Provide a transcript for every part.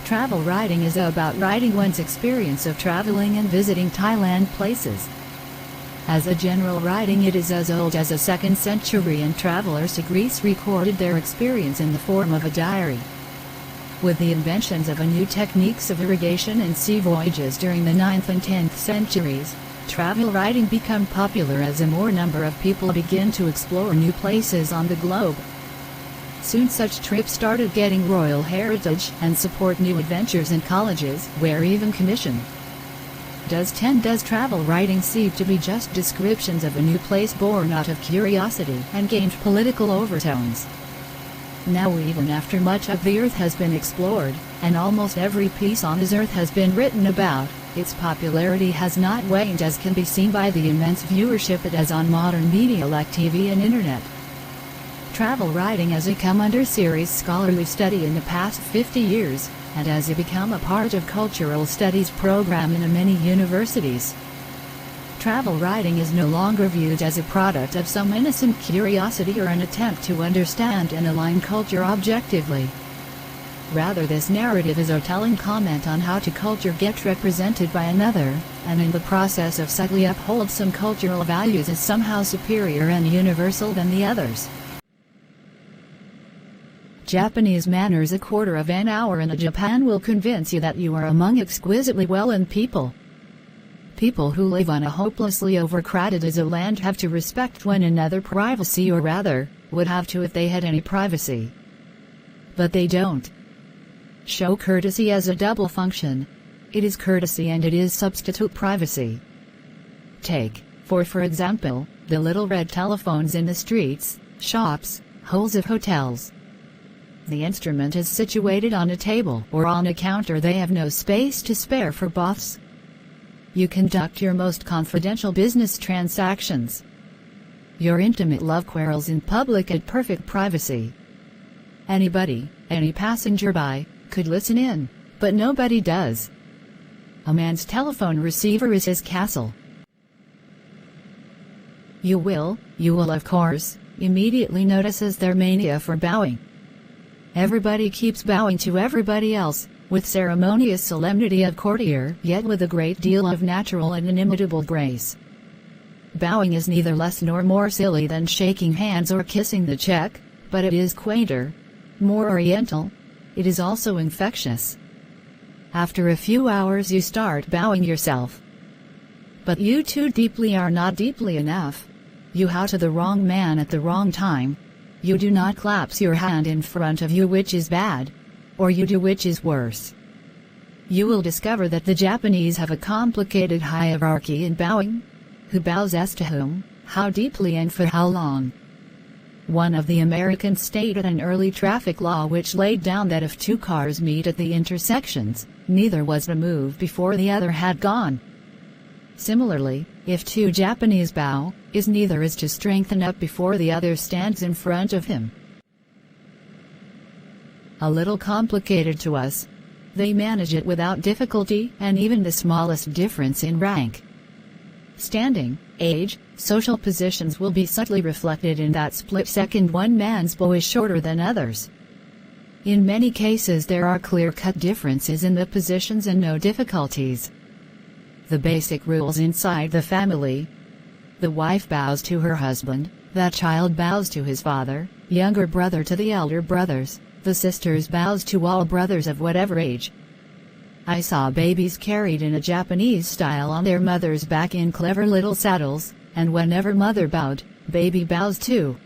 Travel writing is about writing one's experience of traveling and visiting Thailand places. As a general writing, it is as old as the 2nd century, and travelers to Greece recorded their experience in the form of a diary. With the inventions of new techniques of irrigation and sea voyages during the 9th and 10th centuries, travel writing became popular as a more number of people begin to explore new places on the globe. Soon such trips started getting royal heritage and support new adventures in colleges, where even commission. Does travel writing seem to be just descriptions of a new place born out of curiosity and gained political overtones? Now, even after much of the earth has been explored, and almost every piece on this earth has been written about, its popularity has not waned, as can be seen by the immense viewership it has on modern media like TV and internet. Travel writing has come under serious scholarly study in the past 50 years, and has become a part of cultural studies program in many universities. Travel writing is no longer viewed as a product of some innocent curiosity or an attempt to understand and align culture objectively. Rather, this narrative is a telling comment on how culture gets represented by another, and in the process of subtly uphold some cultural values as somehow superior and universal than the others. Japanese manners. A quarter of an hour in Japan will convince you that you are among exquisitely well-in people. People who live on a hopelessly overcrowded land have to respect one another privacy, or rather, would have to if they had any privacy. But they don't. Show courtesy as a double function. It is courtesy and it is substitute privacy. Take, for example, the little red telephones in the streets, shops, halls of hotels. The instrument is situated on a table or on a counter. They have no space to spare for boths. You conduct your most confidential business transactions, your intimate love quarrels in public at perfect privacy. Anybody, any passenger by, could listen in, but nobody does. A man's telephone receiver is his castle. You will of course, immediately notices their mania for bowing. Everybody keeps bowing to everybody else, with ceremonious solemnity of courtier, yet with a great deal of natural and inimitable grace. Bowing is neither less nor more silly than shaking hands or kissing the cheek, but it is quainter, more oriental. It is also infectious. After a few hours you start bowing yourself. But you too deeply are not deeply enough. You bow to the wrong man at the wrong time. You do not clasp your hand in front of you, which is bad. Or you do, which is worse. You will discover that the Japanese have a complicated hierarchy in bowing. Who bows as to whom, how deeply and for how long. One of the Americans stated an early traffic law which laid down that if two cars meet at the intersections, neither was to move before the other had gone. Similarly, if two Japanese bow, neither is to strengthen up before the other stands in front of him. A little complicated to us. They manage it without difficulty, and even the smallest difference in rank, standing, age, social positions will be subtly reflected in that split second one man's bow is shorter than others. In many cases there are clear-cut differences in the positions and no difficulties. The basic rules inside the family. The wife bows to her husband, the child bows to his father, younger brother to the elder brothers, the sisters bows to all brothers of whatever age. I saw babies carried in a Japanese style on their mother's back in clever little saddles, and whenever mother bowed, baby bows too.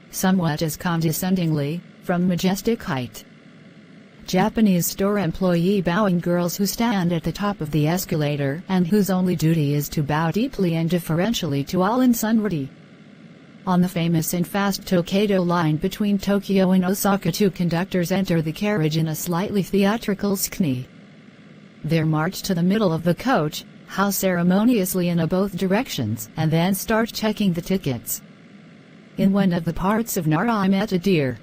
Somewhat as condescendingly, from majestic height. Japanese store employee bowing girls who stand at the top of the escalator and whose only duty is to bow deeply and deferentially to all and sundry. On the famous and fast Tokaido line between Tokyo and Osaka, two conductors enter the carriage in a slightly theatrical skni. They march to the middle of the coach, how ceremoniously in both directions, and then start checking the tickets. In one of the parts of Nara I met a deer.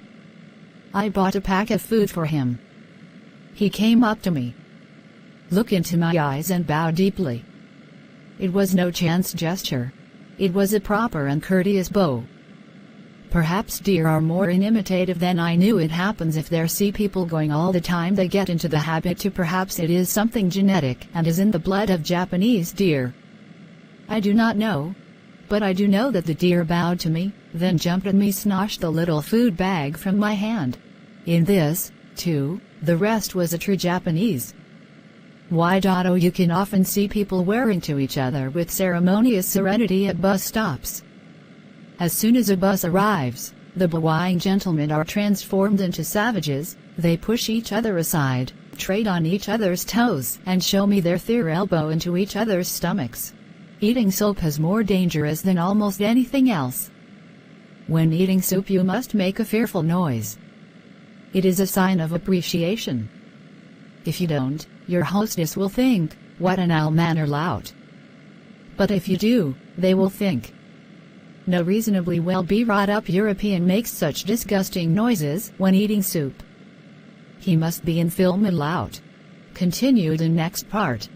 I bought a pack of food for him. He came up to me, looked into my eyes and bowed deeply. It was no chance gesture. It was a proper and courteous bow. Perhaps deer are more imitative than I knew. It happens if they see people going all the time, they get into the habit to. Perhaps it is something genetic and is in the blood of Japanese deer. I do not know. But I do know that the deer bowed to me, then jumped at me, snatched the little food bag from my hand. In this, too, the rest was a true Japanese. Oh, you can often see people wearing to each other with ceremonious serenity at bus stops. As soon as a bus arrives, the bowing gentlemen are transformed into savages. They push each other aside, trade on each other's toes, and show me their third elbow into each other's stomachs. Eating soup is more dangerous than almost anything else. When eating soup you must make a fearful noise. It is a sign of appreciation. If you don't, your hostess will think, "What an all-manner lout." But if you do, they will think, "No reasonably well brought up European makes such disgusting noises when eating soup. He must be in film and lout." Continued in next part.